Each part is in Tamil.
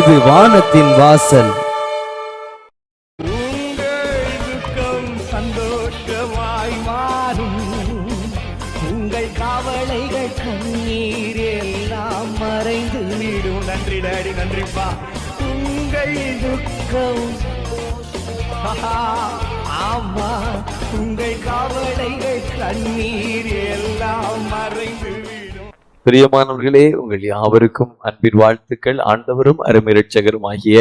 இது வானத்தின் வாசல். சந்தோஷமாய் மாறும் உங்கள் கவலைகள் கண்ணீர் எல்லாம் மறைந்து விடும். நன்றி டாடி, நன்றிப்பா. உங்கள் துக்கம் ஆமா, உங்கள் கவலைகள் கண்ணீர் எல்லாம் மறைந்து விடும். பிரியமானவர்களே, உங்கள் யாவருக்கும் அன்பின் வாழ்த்துக்கள். ஆண்டவரும் அருமை இரட்சகரும் ஆகிய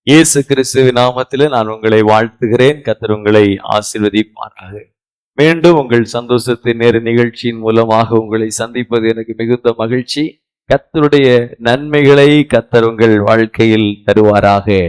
இயேசு கிறிஸ்துவின் நாமத்திலே நான் உங்களை வாழ்த்துகிறேன். கர்த்தர் உங்களை ஆசீர்வதிப்பாராக. மீண்டும் உங்கள் சந்தோஷத்தின் நேர நிகழ்ச்சியின் மூலமாக உங்களை சந்திப்பது எனக்கு மிகுந்த மகிழ்ச்சி. கர்த்தருடைய நன்மைகளை கர்த்தர் உங்கள் வாழ்க்கையில் தருவாராக.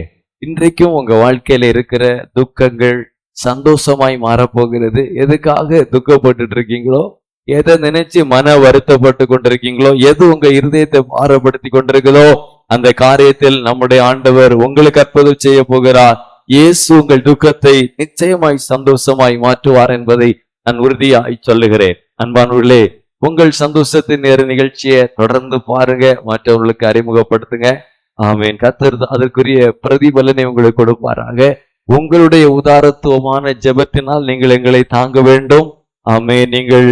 இன்றைக்கும் உங்க வாழ்க்கையில இருக்கிற துக்கங்கள் சந்தோஷமாய் மாறப்போகிறது. எதுக்காக துக்கப்பட்டு இருக்கீங்களோ, எதை நினைச்சு மன வருத்தப்பட்டு கொண்டிருக்கீங்களோ, எது உங்க இருதயத்தை பாரப்படுத்தி கொண்டிருக்கிறதோ, அந்த காரியத்தில் நம்முடைய ஆண்டவர் உங்களுக்கு அற்புதம் செய்ய போகிறார். இயேசு உங்கள் துக்கத்தை நிச்சயமாய் சந்தோஷமாய் மாற்றுவார் என்பதை நான் உறுதியாய் சொல்லுகிறேன். அன்பானவர்களே, உங்கள் சந்தோஷத்தின் நேர நிகழ்ச்சியை தொடர்ந்து பாருங்க, மற்றவர்களுக்கு அறிமுகப்படுத்துங்க. ஆமேன். கர்த்தர் அதற்குரிய பிரதிபலனை உங்களுக்கு கொடுப்பாராக. உங்களுடைய உதாரத்துவமான ஜெபத்தினால் நீங்கள் எங்களை தாங்க வேண்டும். ஆமேன். நீங்கள்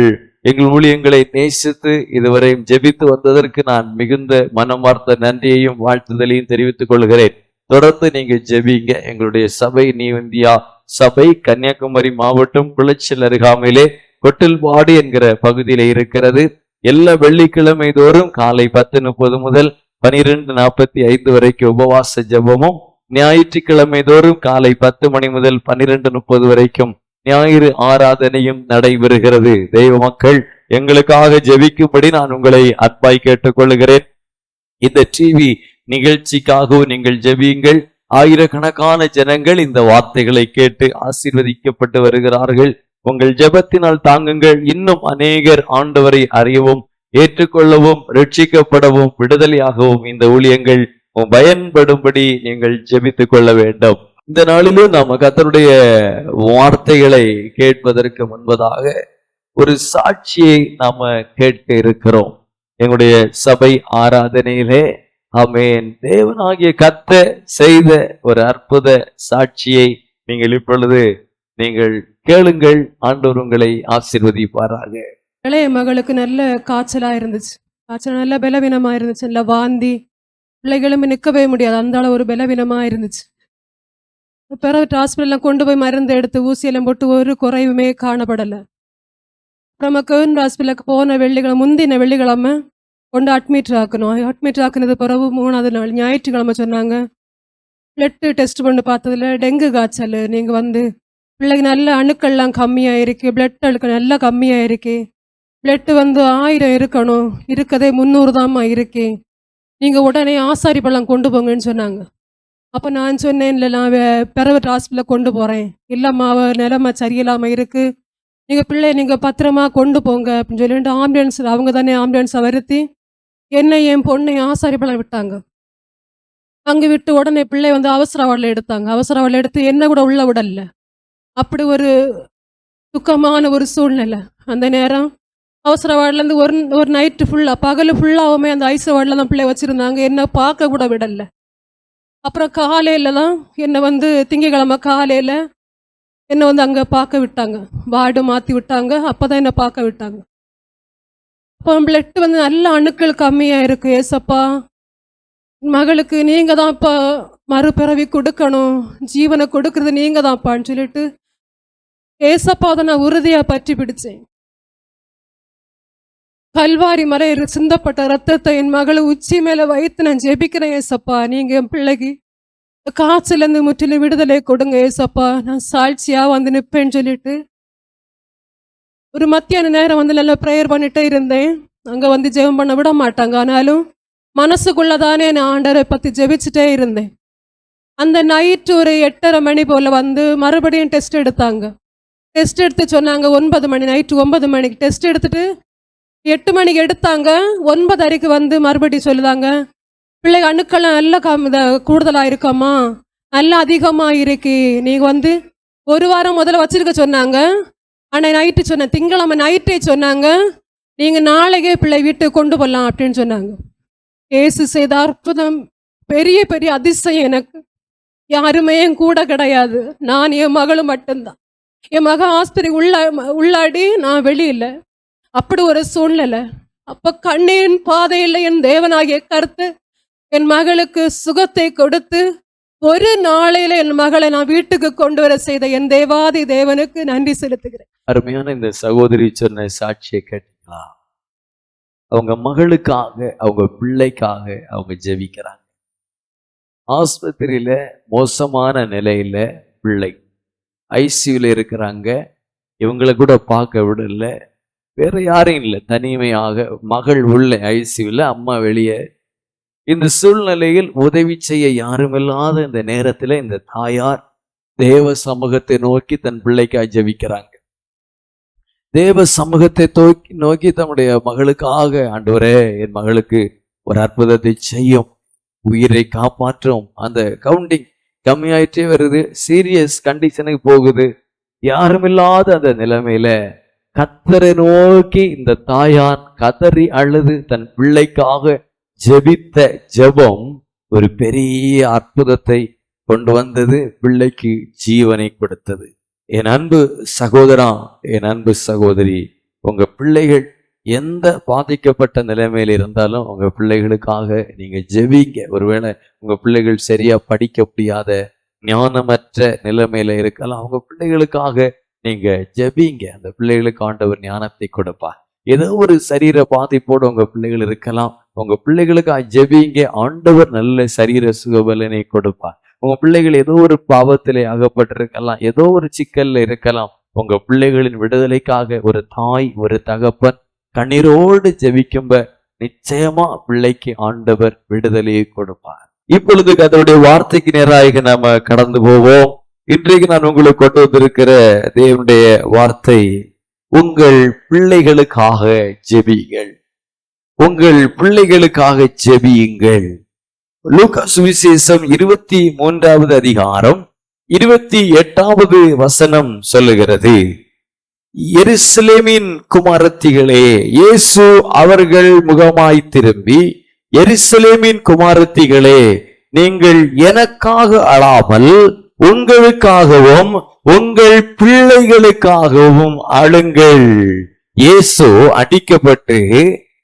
எங்கள் ஊழியங்களை நேசித்து இதுவரையும் ஜெபித்து வந்ததற்கு நான் மிகுந்த மனமார்ந்த நன்றியையும் வாழ்த்துதலையும் தெரிவித்துக் கொள்கிறேன். தொடர்ந்து நீங்க ஜெபிங்க. எங்களுடைய சபை நியூ இந்தியா சபை கன்னியாகுமரி மாவட்டம் குளச்சல் அருகாமையிலே கொட்டில்வாடி என்கிற பகுதியில இருக்கிறது. எல்லா வெள்ளிக்கிழமை தோறும் காலை 10:30 முதல் 12:45 வரைக்கும் உபவாச ஜெபமும், ஞாயிற்றுக்கிழமை தோறும் காலை 10 மணி முதல் 12:30 வரைக்கும் ஞாயிறு ஆராதனையும் நடைபெறுகிறது. தெய்வ மக்கள், எங்களுக்காக ஜெபிக்கும்படி நான் உங்களை அன்பாய் கேட்டுக்கொள்கிறேன். இந்த டிவி நிகழ்ச்சிக்காகவும் நீங்கள் ஜெபியுங்கள். ஆயிரக்கணக்கான ஜனங்கள் இந்த வார்த்தைகளை கேட்டு ஆசீர்வதிக்கப்பட்டு வருகிறார்கள். உங்கள் ஜெபத்தினால் தாங்குங்கள். இன்னும் அநேகர் ஆண்டவரை அறியவும், ஏற்றுக்கொள்ளவும், ரட்சிக்கப்படவும், விடுதலையாகவும் இந்த ஊழியங்கள் பயன்படும்படி நீங்கள் ஜெபித்துக் கொள்ள வேண்டும். இந்த நாளிலும் நாம கர்த்தருடைய வார்த்தைகளை கேட்பதற்கு முன்பதாக ஒரு சாட்சியை நாம கேட்க இருக்கிறோம். எங்களுடைய சபை ஆராதனையிலே ஆமென், தேவனாகிய கர்த்தர் செய்த ஒரு அற்புத சாட்சியை நீங்கள் இப்பொழுது நீங்கள் கேளுங்கள். ஆண்டவர் உங்களை ஆசீர்வதிப்பாராக. இளைய மகளுக்கு நல்ல காய்ச்சலா இருந்துச்சு. காய்ச்சல் நல்ல பலவீனமா இருந்துச்சு. நல்ல வாந்தி, பிள்ளைகளும் நிற்கவே முடியாது, அந்த அளவு ஒரு பலவீனமா இருந்துச்சு. பிறகு ஹாஸ்பிட்டலில் கொண்டு போய் மருந்து எடுத்து ஊசியெல்லாம் போட்டு ஒரு குறைவுமே காணப்படலை. அப்புறமா கவர்மெண்ட் ஹாஸ்பிட்டலுக்கு போன வெள்ளிக்கிழமை, முந்தின வெள்ளிக்கிழமை கொண்டு அட்மிட் ஆக்கணும். அட்மிட் ஆக்குனது பிறகு 3ஆவது நாள் ஞாயிற்றுக்கிழமை சொன்னாங்க, பிளட்டு டெஸ்ட் பண்ணி பார்த்ததுல டெங்கு காய்ச்சல். நீங்கள் வந்து பிள்ளைக்கு நல்ல அணுக்கள்லாம் கம்மியாக இருக்குது, பிளட் அழுக்க நல்லா கம்மியாக இருக்கு, பிளட்டு வந்து 1000 இருக்கணும், இருக்கதே 300 தாம்மா இருக்கு, நீங்கள் உடனே ஆசாரி பழம் கொண்டு போங்கன்னு சொன்னாங்க. அப்போ நான் சொன்னேன், இல்லை நான் பிரைவேட் ஹாஸ்பிட்டலில் கொண்டு போகிறேன், இல்லைம்மா நிலைமை சரியில்லாமல் இருக்குது, நீங்கள் பிள்ளைய நீங்கள் பத்திரமா கொண்டு போங்க அப்படின்னு சொல்லிட்டு ஆம்புலன்ஸ், அவங்க தானே ஆம்புலன்ஸை வருத்தி என்னை என் பொண்ணை ஆசாரி பழம் விட்டாங்க. அங்கே விட்டு உடனே பிள்ளை வந்து அவசர வார்டில் எடுத்தாங்க. அவசர வார்டில் எடுத்து என்ன கூட உள்ள விடல. அப்படி ஒரு துக்கமான ஒரு சூழ்நிலை. அந்த நேரம் அவசர வார்டிலேருந்து ஒரு நைட்டு ஃபுல்லாக, பகல் ஃபுல்லாகவுமே அந்த ஐசு வார்டில் தான் பிள்ளை வச்சுருந்தாங்க. என்ன பார்க்க கூட விடலை. அப்புறம் காலையில் தான் என்னை வந்து திங்கக்கிழமை காலையில் என்னை வந்து அங்கே பார்க்க விட்டாங்க, வார்டு மாற்றி விட்டாங்க. அப்போ தான் என்னை பார்க்க விட்டாங்க. அப்போ பிளட் வந்து நல்ல அணுக்கள் கம்மியாக இருக்குது. ஏசப்பா, மகளுக்கு நீங்கள் தான் இப்போ மறுபிறவி கொடுக்கணும், ஜீவனை கொடுக்கறது நீங்கள் தான்ப்பான்னு சொல்லிட்டு ஏசப்பா அதை நான் உறுதியாக பற்றி பிடிச்சேன். கல்வாரி மலை சிந்தப்பட்ட ரத்தத்தை என் மகளை உச்சி மேலே வைத்து நான் ஜெபிக்கிறேன். ஏசப்பா, நீங்கள் என் பிள்ளைக்கு காய்ச்சலேருந்து முற்றிலும் விடுதலை கொடுங்க ஏசப்பா, நான் சாட்சியாக வந்து நிற்பேன்னு சொல்லிட்டு ஒரு மத்தியான நேரம் வந்து நல்லா ப்ரேயர் பண்ணிட்டே இருந்தேன். அங்கே வந்து ஜெபம் பண்ண விட மாட்டாங்க, ஆனாலும் மனசுக்குள்ளதானே நான் ஆண்டவரை பற்றி ஜெபிச்சுட்டே இருந்தேன். அந்த நைட்டு ஒரு 8:30 மணி போல் வந்து மறுபடியும் டெஸ்ட் எடுத்தாங்க. டெஸ்ட் எடுத்து சொன்னாங்க 9 மணி, நைட்டு 9 மணிக்கு டெஸ்ட் எடுத்துட்டு 8 மணிக்கு எடுத்தாங்க. 9:30க்கு வந்து மறுபடியும் சொல்லுதாங்க, பிள்ளை அணுக்கெல்லாம் நல்லா கூடுதலாக இருக்காம்மா, நல்லா அதிகமாக இருக்கு, நீங்கள் வந்து 1 வாரம் முதல்ல வச்சிருக்க சொன்னாங்க. ஆனால் நைட்டு சொன்ன திங்கக்கிழமை நைட்டே சொன்னாங்க, நீங்கள் நாளைக்கே பிள்ளை வீட்டுக்கு கொண்டு போகலாம் அப்படின்னு சொன்னாங்க. இயேசு செய்த அற்புதம் பெரிய பெரிய அதிசயம் எனக்கு. யாருமே என் கூட கிடையாது. நான் என் மகளும் மட்டும்தான். என் மக ஆஸ்பத்திரி உள்ளாடி நான் வெளியில. அப்படி ஒரு சூழ்நிலை. அப்ப கண்ணீரின் பாதையில் என் தேவனாகிய கர்த்தர் என் மகளுக்கு சுகத்தை கொடுத்து ஒரு நாளையில என் மகளை நான் வீட்டுக்கு கொண்டு வர செய்த என் தேவாதி தேவனுக்கு நன்றி செலுத்துகிறேன். அருமையான இந்த சகோதரி சொன்ன சாட்சியை கேட்டீங்களா? அவங்க மகளுக்காக, அவங்க பிள்ளைக்காக அவங்க ஜெபிக்கிறாங்க. ஆஸ்பத்திரியில மோசமான நிலையில பிள்ளை ஐசியூல இருக்கிறாங்க. இவங்களை கூட பார்க்க விடல, வேற யாரும் இல்லை, தனிமையாக மகள் உள்ள ஐசியூல, அம்மா வெளியே. இந்த சூழ்நிலையில் உதவி செய்ய யாருமில்லாத இந்த நேரத்துல இந்த தாயார் தேவ சமூகத்தை நோக்கி தன் பிள்ளைக்காக ஜெபிக்கிறாங்க. தேவ சமூகத்தை நோக்கி தன்னுடைய மகளுக்காக, ஆண்டவரே என் மகளுக்கு ஒரு அற்புதத்தை செய்யும், உயிரை காப்பாற்றும். அந்த கவுண்டிங் கம்மியாயிட்டே வருது, சீரியஸ் கண்டிஷனுக்கு போகுது. யாருமில்லாத அந்த நிலைமையில கர்த்தரை நோக்கி இந்த தாயார் கதறி அழுது தன் பிள்ளைக்காக ஜெபித்த ஜெபம் ஒரு பெரிய அற்புதத்தை கொண்டு வந்தது, பிள்ளைக்கு ஜீவனை கொடுத்தது. என் அன்பு சகோதரா, என் அன்பு சகோதரி, உங்க பிள்ளைகள் எந்த பாதிக்கப்பட்ட நிலைமையில இருந்தாலும் உங்க பிள்ளைகளுக்காக நீங்க ஜெபிங்க. ஒருவேளை உங்க பிள்ளைகள் சரியா படிக்க முடியாத ஞானமற்ற நிலைமையில இருக்கலாம், உங்க பிள்ளைகளுக்காக நீங்க ஜெபிங்க. அந்த பிள்ளைகளுக்கு ஆண்டவர் ஞானத்தை கொடுப்பார். ஏதோ ஒரு சரீர பாதிப்போடு உங்க பிள்ளைகள் இருக்கலாம், உங்க பிள்ளைகளுக்காக ஜெபிங்க. ஆண்டவர் நல்ல சரீர சுகபலனை கொடுப்பார். உங்க பிள்ளைகள் ஏதோ ஒரு பாவத்திலே அகப்பட்டிருக்கலாம், ஏதோ ஒரு சிக்கல்ல இருக்கலாம். உங்க பிள்ளைகளின் விடுதலைக்காக ஒரு தாய், ஒரு தகப்பன் கண்ணீரோடு ஜெபிக்கும்ப நிச்சயமா பிள்ளைக்கு ஆண்டவர் விடுதலையை கொடுப்பார். இப்பொழுது அதனுடைய வார்த்தைக்கு நேராக நாம கடந்து போவோம். இன்றைக்கு நான் உங்களுக்கு கொண்டு வந்திருக்கிற தேவனுடைய வார்த்தை, உங்கள் பிள்ளைகளுக்காக ஜெபியுங்கள். உங்கள் பிள்ளைகளுக்காக ஜெபியுங்கள். லூக்கா சுவிசேஷம் 23வது அதிகாரம் 28வது வசனம் சொல்லுகிறது, எருசலேமின் குமாரத்திகளே, இயேசு அவர்கள் முகமாய் திரும்பி, எருசலேமின் குமாரத்திகளே, நீங்கள் எனக்காக அழாமல் உங்களுக்காகவும் உங்கள் பிள்ளைகளுக்காகவும் அழுங்கள். இயேசு அடிக்கப்பட்டு,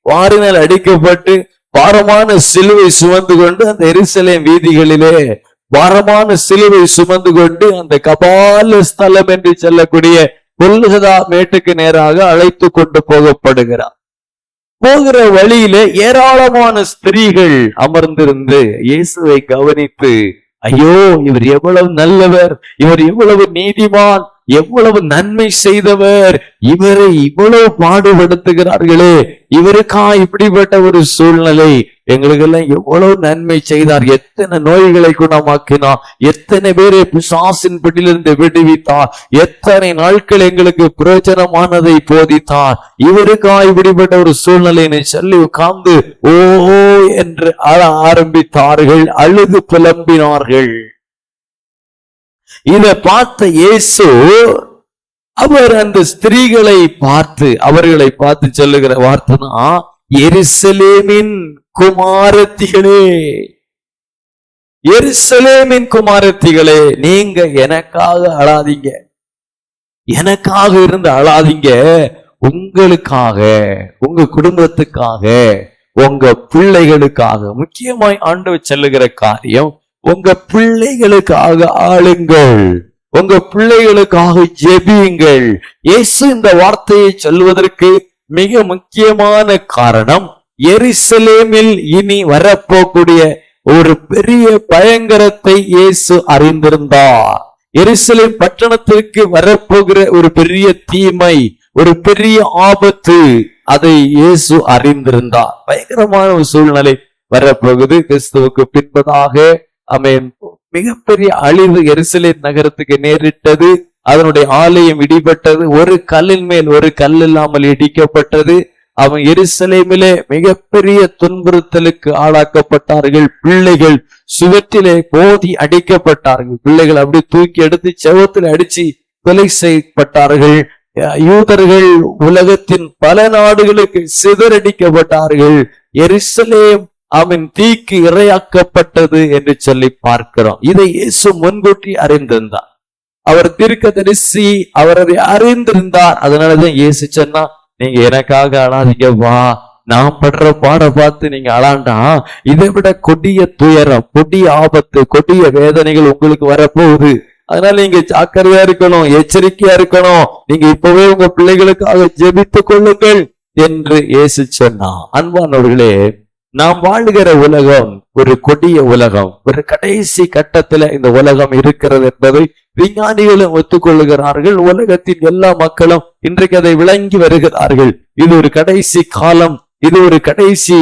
வாரினால் அடிக்கப்பட்டு பாரமான சிலுவை சுமந்து கொண்டு அந்த எருசலேம் வீதிகளிலே பாரமான சிலுவை சுமந்து கொண்டு அந்த கபால ஸ்தலம் என்று சொல்லக்கூடிய கொல்கதா மேட்டுக்கு நேராக அழைத்து கொண்டு போகப்படுகிறார். போகிற வழியிலே ஏராளமான ஸ்திரீகள் அமர்ந்திருந்து இயேசுவை கவனித்து, ஐயோ இவர் எவ்வளவு நல்லவர், இவர் எவ்வளவு நீதிமான், எவ்வளவு நன்மை செய்தவர், இவரை இவ்வளவு பாடுபடுத்துகிறார்களே, இவருக்கா இப்படிப்பட்ட ஒரு சூழ்நிலை, எங்களுக்கு எல்லாம் எவ்வளவு நன்மை செய்தார், எத்தனை நோய்களை குணமாக்கினார், எத்தனை பேரை பிசாசின் பிடியிலிருந்து விடுவித்தார், எத்தனை நாட்கள் எங்களுக்கு பிரயோஜனமானதை போதித்தார், இவருக்கா இப்படிப்பட்ட ஒரு சூழ்நிலையை சொல்லி உட்கார்ந்து ஓ என்று அழ ஆரம்பித்தார்கள், அழுது புலம்பினார்கள். இதை பார்த்த இயேசு அவர் அந்த ஸ்திரீகளை பார்த்து, அவர்களை பார்த்து சொல்லுகிற வார்த்தை தான், எருசலேமின் குமாரத்திகளே, எருசலேமின் குமாரத்திகளே, நீங்க எனக்காக அழாதீங்க, எனக்காக இருந்து அழாதீங்க, உங்களுக்காக, உங்க குடும்பத்துக்காக, உங்க பிள்ளைகளுக்காக. முக்கியமாய் ஆண்டவர் சொல்லுகிற காரியம், உங்க பிள்ளைகளுக்காக ஆளுங்கள், உங்க பிள்ளைகளுக்காக ஜெபியுங்கள். இயேசு இந்த வார்த்தையை சொல்வதற்கு மிக முக்கியமான காரணம், எருசலேமில் இனி வரப்போக்கூடிய ஒரு பெரிய பயங்கரத்தை இயேசு அறிந்திருந்தார். எருசலேம் பட்டணத்திற்கு வரப்போகிற ஒரு பெரிய தீமை, ஒரு பெரிய ஆபத்து, அதை இயேசு அறிந்திருந்தார். பயங்கரமான ஒரு சூழ்நிலை வரப்போகுது. கிறிஸ்துவுக்கு பின்பதாக ஆமென், மிகப்பெரிய அழிவு எருசலேம் நகரத்துக்கு நேரிட்டது. அதனுடைய ஆலயம் இடிபட்டது, ஒரு கல்லின் மேல் ஒரு கல் இல்லாமல் இடிக்கப்பட்டது. அவன் எருசலேமிலே மிகப்பெரிய துன்புறுத்தலுக்கு ஆளாக்கப்பட்டார்கள். பிள்ளைகள் சுவற்றிலே போதி அடிக்கப்பட்டார்கள். பிள்ளைகள் அப்படி தூக்கி எடுத்து செவத்தில் அடிச்சு கொலை செய்யப்பட்டார்கள். யூதர்கள் உலகத்தின் பல நாடுகளுக்கு சிதறடிக்கப்பட்டார்கள். எருசலேம் அவன் தீக்கு இரையாக்கப்பட்டது என்று சொல்லி பார்க்கிறோம். இதை இயேசு முன்கூட்டி அறிந்திருந்தார். அவர் தீர்க்கதரிசி, அவர் அதை அறிந்திருந்தார். அதனாலதான் இயேசு சொன்னா, நீங்க எனக்காக அழாதீங்க, வா, நான் படுற பாட பார்த்து நீங்க அழாண்டா, இதை விட கொடிய துயரம், கொடிய ஆபத்து, கொடிய வேதனைகள் உங்களுக்கு வரப்போகுது. அதனால நீங்க ஜாக்கிரதையா இருக்கணும், எச்சரிக்கையா இருக்கணும். நீங்க இப்பவே உங்க பிள்ளைகளுக்காக ஜெபித்துக் கொள்ளுங்கள் என்று இயேசு சொன்னார். அன்பானவர்களே, நாம் வாழுகிற உலகம் ஒரு கொடிய உலகம். ஒரு கடைசி கட்டத்துல இந்த உலகம் இருக்கிறது என்பதை விஞ்ஞானிகளும் ஒத்துக்கொள்ளுகிறார்கள். உலகத்தின் எல்லா மக்களும் இன்றைக்கு அதை விளங்கி வருகிறார்கள். இது ஒரு கடைசி காலம், இது ஒரு கடைசி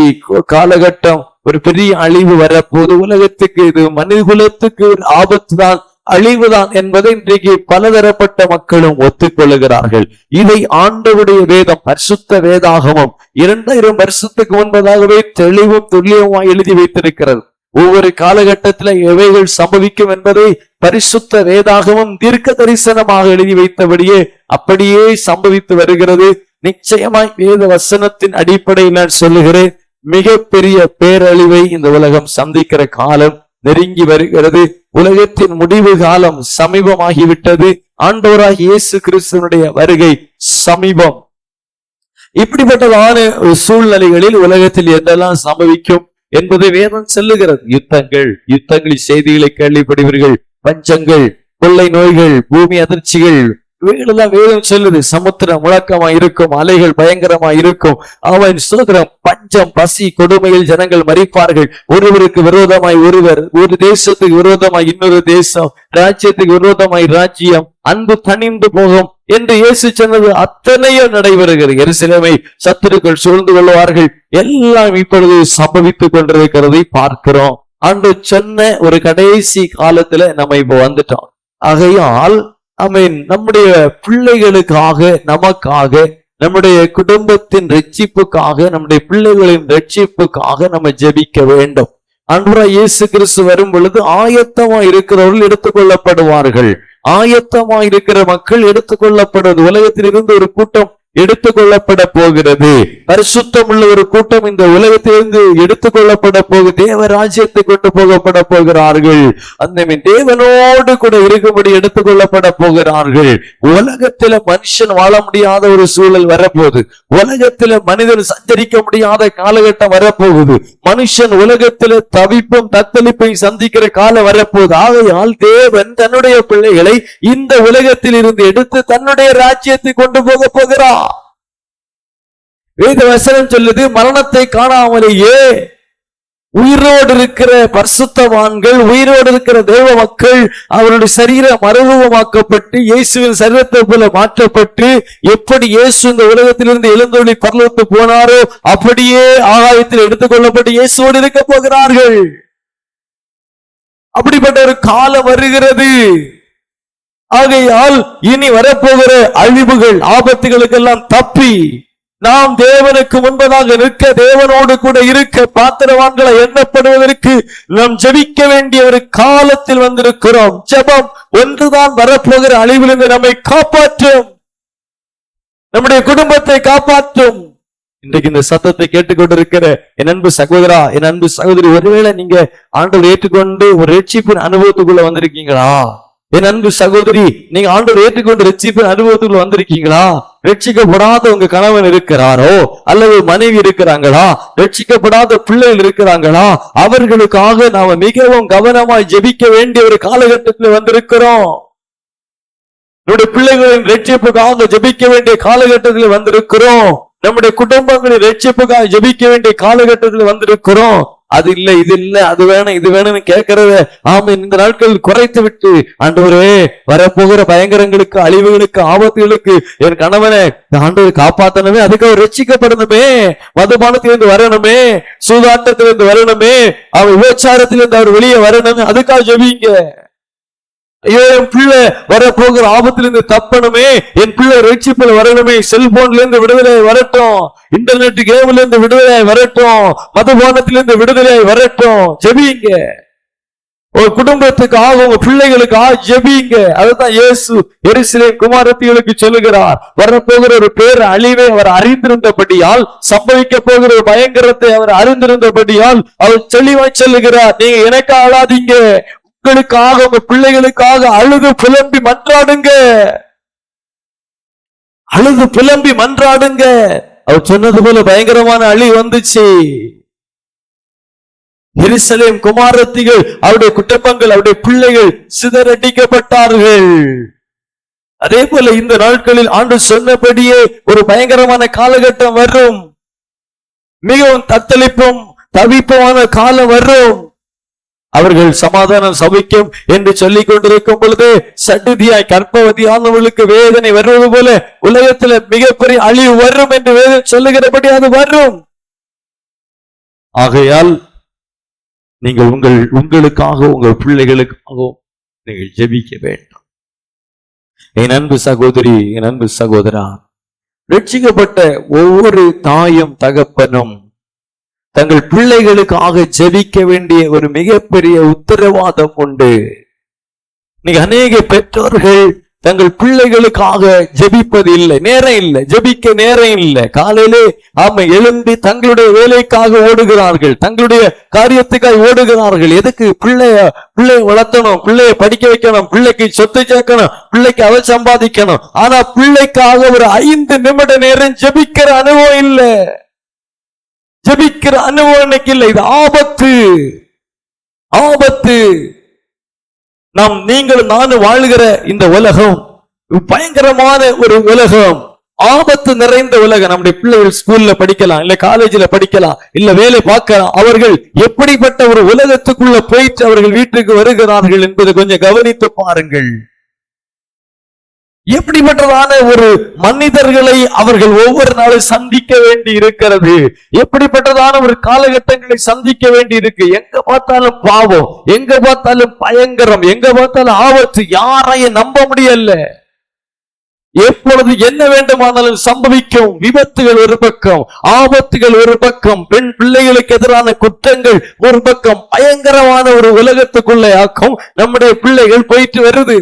காலகட்டம், ஒரு பெரிய அழிவு வரப்போது. உலகத்துக்கு இது மனிதகுலத்துக்கு ஒரு ஆபத்து தான், அழிவுதான் என்பதை இன்றைக்கு பலதரப்பட்ட மக்களும் ஒத்துக்கொள்ளுகிறார்கள். இதை ஆண்டவருடைய வேதம், பரிசுத்த வேதாகமம் 2000 வருஷத்துக்கு முன்பதாகவே தெளிவும் துல்லியமாய் எழுதி வைத்திருக்கிறது. ஒவ்வொரு காலகட்டத்தில் எவைகள் சம்பவிக்கும் என்பதை பரிசுத்த வேதாகமம் தீர்க்க தரிசனமாக எழுதி வைத்தபடியே அப்படியே சம்பவித்து வருகிறது. நிச்சயமாய் வேத வசனத்தின் அடிப்படையில் நான் சொல்லுகிறேன், மிகப்பெரிய பேரழிவை இந்த உலகம் சந்திக்கிற காலம் நெருங்கி வருகிறது. உலகத்தின் முடிவு காலம் சமீபமாகிவிட்டது. ஆண்டவராகிய இயேசு கிறிஸ்துவனுடைய வருகை சமீபம். இப்படிப்பட்டதான சூழ்நிலைகளில் உலகத்தில் என்னெல்லாம் சம்பவிக்கும் என்பதை வேதம் சொல்லுகிறது. யுத்தங்களின் செய்திகளை கேள்விப்படுவீர்கள். பஞ்சங்கள், கொள்ளை நோய்கள், பூமி அதிர்ச்சிகள், இவைகளெல்லாம் வேதம் சொல்லுது. சமுத்திரம் முழக்கமா இருக்கும், அலைகள் பயங்கரமா இருக்கும். அவன் சுதந்திரம், பஞ்சம், பசி, கொடுமையில் ஜனங்கள் மரிப்பார்கள். ஒருவருக்கு விரோதமாய் ஒருவர், ஒரு தேசத்துக்கு விரோதமாய் இன்னொரு தேசம், ராஜ்யத்துக்கு விரோதமாய் ராஜ்யம், அன்பு தணிந்து போகும் என்று இயேசு சொன்னது அத்தனையும் நடைபெறுகிறது. எருசலேமை சத்துருக்கள் சூழ்ந்து கொள்வார்கள். எல்லாம் இப்பொழுது சம்பவித்துக் கொண்டிருக்கிறதை பார்க்கிறோம். ஆண்டு சொன்ன ஒரு கடைசி காலத்துல நம்ம இப்ப வந்துட்டோம். ஆகையால் நம்முடைய பிள்ளைகளுக்காக, நமக்காக, நம்முடைய குடும்பத்தின் ரட்சிப்புக்காக, நம்முடைய பிள்ளைகளின் ரட்சிப்புக்காக நம்ம ஜெபிக்க வேண்டும். ஆண்டவராகிய இயேசு கிறிஸ்து வரும் பொழுது ஆயத்தமா இருக்கிறவர்கள் எடுத்துக்கொள்ளப்படுவார்கள். ஆயத்தமா இருக்கிற மக்கள் எடுத்துக்கொள்ளப்படுவது. உலகத்தில் இருந்து ஒரு கூட்டம் எடுத்துக்கொள்ளப்பட போகிறது. பரிசுத்தம் உள்ள ஒரு கூட்டம் இந்த உலகத்திலிருந்து எடுத்துக்கொள்ளப்பட போகுது. தேவ ராஜ்யத்தை கொண்டு போகப்பட போகிறார்கள். அந்த தேவனோடு கூட இருக்கும்படி எடுத்துக்கொள்ளப்பட போகிறார்கள். உலகத்தில மனுஷன் வாழ முடியாத ஒரு சூழல் வரப்போகுது. உலகத்தில மனிதன் சஞ்சரிக்க முடியாத காலகட்டம் வரப்போகுது. மனுஷன் உலகத்தில தவிப்பும் தத்தளிப்பை சந்திக்கிற காலம் வரப்போகுது. ஆகையால் தேவன் தன்னுடைய பிள்ளைகளை இந்த உலகத்தில் இருந்து எடுத்து தன்னுடைய ராஜ்யத்தை கொண்டு போக போகிறார். வேத வசனம் சொல்லுது, மரணத்தை காணாமலேயே உயிரோடு இருக்கிற பரிசுத்தவான்கள், உயிரோடு இருக்கிற தேவ மக்கள், அவருடைய சரீரம் மறுரூபமாக்கப்பட்டு இயேசுவின் சரீரத்தை போல மாற்றப்பட்டு, எப்படி இயேசு இந்த உலகத்திலிருந்து எழுந்தொளி பரலோகத்து போனாரோ அப்படியே ஆகாயத்தில் எடுத்துக்கொள்ளப்பட்டு இயேசுவோடு இருக்க போகிறார்கள். அப்படிப்பட்ட ஒரு காலம் வருகிறது. ஆகையால் இனி வரப்போகிற அழிவுகள், ஆபத்துகளுக்கெல்லாம் தப்பி நாம் தேவனுக்கு முன்பதாக நிற்க, தேவனோடு கூட இருக்க, பாத்திரவான்களை எண்ணப்படுவதற்கு நாம் ஜெபிக்க வேண்டிய ஒரு காலத்தில் வந்திருக்கிறோம். ஜெபம் ஒன்றுதான் வரப்போகிற அழிவிலிருந்து நம்மை காப்பாற்றும், நம்முடைய குடும்பத்தை காப்பாற்றும். இன்றைக்கு இந்த சத்தத்தை கேட்டுக்கொண்டிருக்கிற என் அன்பு சகோதரா, என் அன்பு சகோதரி, ஒருவேளை நீங்க ஆண்டவர் ஏற்றுக்கொண்டு ஒரு ரட்சிப்பின் அனுபவத்துக்குள்ள வந்திருக்கீங்களா? என் அன்பு சகோதரி, நீங்க ஆண்டவர் ஏற்றுக்கொண்டு ரட்சிப்பின் அனுபவத்துக்குள்ள வந்திருக்கீங்களா? ரட்சிக்கப்படாத உங்க கணவன் இருக்கிறாரோ, அல்லது மனைவி இருக்கிறாங்களா? ரட்சிக்கப்படாத பிள்ளைகள் இருக்கிறாங்களா? அவர்களுக்காக நாம மிகவும் கவனமாய் ஜெபிக்க வேண்டிய ஒரு காலகட்டத்தில் வந்திருக்கிறோம். நம்முடைய பிள்ளைகளின் ரட்சிப்புக்காக ஜெபிக்க வேண்டிய காலகட்டத்தில் வந்திருக்கிறோம். நம்முடைய குடும்பங்களின் ரட்சிப்புக்காக ஜெபிக்க வேண்டிய காலகட்டத்தில் வந்திருக்கிறோம். அது இல்ல, இது இல்ல, அது வேணும், இது வேணும்னு கேட்கறத இந்த நாட்கள் குறைத்து விட்டு, ஆண்டவரே வரப்போகிற பயங்கரங்களுக்கு, அழிவுகளுக்கு, ஆபத்துகளுக்கு என் கணவனை ஆண்டவர் காப்பாற்றணுமே, அதுக்கு அவர் ரட்சிக்கப்படணுமே, மதுபானத்திலிருந்து வரணுமே, சூதாட்டத்திலிருந்து வரணுமே, அவர் விபச்சாரத்திலிருந்து அவர் வெளியே வரணுமே, அதுக்காக ஜெபிங்க. ஐயோ, என் பிள்ளை வரப்போகிற ஆபத்திலிருந்து தப்பணுமே, என் பிள்ளை ரட்சிப்பில் வரணுமே, செல்போன்ல இருந்து விடுதலை வரட்டும், இன்டர்நெட் கேம்ல இருந்து விடுதலை வரட்டும், மதுபானத்திலிருந்து விடுதலை வரட்டும். ஜெபிங்க. ஒரு குடும்பத்துக்காக உங்க பிள்ளைகளுக்காக ஜெபிங்க. அதுதான் இயேசு எருசலேம் குமாரத்திகளுக்கு சொல்லுகிறார். வரப்போகிற ஒரு பேர் அழிவை அவர் அறிந்திருந்தபடியால், சம்பவிக்க போகிற ஒரு பயங்கரத்தை அவர் அறிந்திருந்தபடியால் அவர் தெளிவாய் சொல்லுகிறார், நீங்க எனக்காக அழாதீங்க, உங்களுக்காக உங்க பிள்ளைகளுக்காக அழுது புலம்பி மன்றாடுங்க, அழுது புலம்பி மன்றாடுங்க. அவர் சொன்னது போல பயங்கரமான அழி வந்துச்சு. எருசலேம் குமாரத்திகள், அவருடைய குட்டப்பங்கள், அவருடைய பிள்ளைகள் சிதறடிக்கப்பட்டார்கள். அதே போல இந்த நாட்களில் ஆண்டு சொன்னபடியே ஒரு பயங்கரமான காலகட்டம் வரும். மிகவும் தத்தளிப்பும் தவிப்புமான காலம் வரும். அவர்கள் சமாதானம் சபிக்கும் என்று சொல்லிக் கொண்டிருக்கும் பொழுது சடுதியாய் கர்ப்பவதியானவர்களுக்கு வேதனை வருவது போல உலகத்தில் மிகப்பெரிய அழிவு வரும் என்று வேதம் சொல்லுகிறபடி அது வரும். ஆகையால் நீங்கள் உங்களுக்காக உங்கள் பிள்ளைகளுக்காகவும் நீங்கள் ஜெபிக்க வேண்டும். என் அன்பு சகோதரி, என் அன்பு சகோதரா, ரட்சிக்கப்பட்ட ஒவ்வொரு தாயும் தகப்பனும் தங்கள் பிள்ளைகளுக்காக ஜெபிக்க வேண்டிய ஒரு மிகப்பெரிய உத்தரவாதம் உண்டு. இன்னைக்கு அநேக பெற்றோர்கள் தங்கள் பிள்ளைகளுக்காக ஜெபிப்பது இல்லை, நேரம் இல்லை, ஜெபிக்க நேரம் இல்லை. காலையிலே எழும்பி தங்களுடைய வேலைக்காக ஓடுகிறார்கள், தங்களுடைய காரியத்துக்காக ஓடுகிறார்கள். எதுக்கு? பிள்ளை வளர்த்தணும், பிள்ளைய படிக்க வைக்கணும், பிள்ளைக்கு சொத்து சேர்க்கணும், பிள்ளைக்கு அதை சம்பாதிக்கணும். ஆனா பிள்ளைக்காக ஒரு 5 நிமிட நேரம் ஜெபிக்கிற அனுபவம் இல்லை, ஜெபிக்கிற அனுபவம் இன்னைக்கு இல்லை. இது ஆபத்து, ஆபத்து. நீங்கள் நானும் வாழ்கிற இந்த உலகம் பயங்கரமான ஒரு உலகம், ஆபத்து நிறைந்த உலகம். நம்முடைய பிள்ளைகள் ஸ்கூல்ல படிக்கலாம், இல்ல காலேஜ்ல படிக்கலாம், இல்ல வேலை பார்க்கலாம். அவர்கள் எப்படிப்பட்ட ஒரு உலகத்துக்குள்ள போயிட்டு அவர்கள் வீட்டுக்கு வருகிறார்கள் என்பதை கொஞ்சம் கவனித்து பாருங்கள். எப்படிப்பட்டதான ஒரு மனிதர்களை அவர்கள் ஒவ்வொரு நாளும் சந்திக்க வேண்டி இருக்கிறது, எப்படிப்பட்டதான ஒரு காலகட்டங்களை சந்திக்க வேண்டி இருக்கு. எங்க பார்த்தாலும் பாவம், எங்க பார்த்தாலும் பயங்கரம், எங்க பார்த்தாலும் ஆபத்து, யாரையும் நம்ப முடியல. எப்பொழுது என்ன வேண்டுமானாலும் சம்பவிக்கும். விபத்துகள் ஒரு பக்கம், ஆபத்துகள் ஒரு பக்கம், பெண் பிள்ளைகளுக்கு எதிரான குற்றங்கள் ஒரு பக்கம், பயங்கரமான ஒரு உலகத்துக்குள்ளே ஆக்கும் நம்முடைய பிள்ளைகள் போயிட்டு வருது.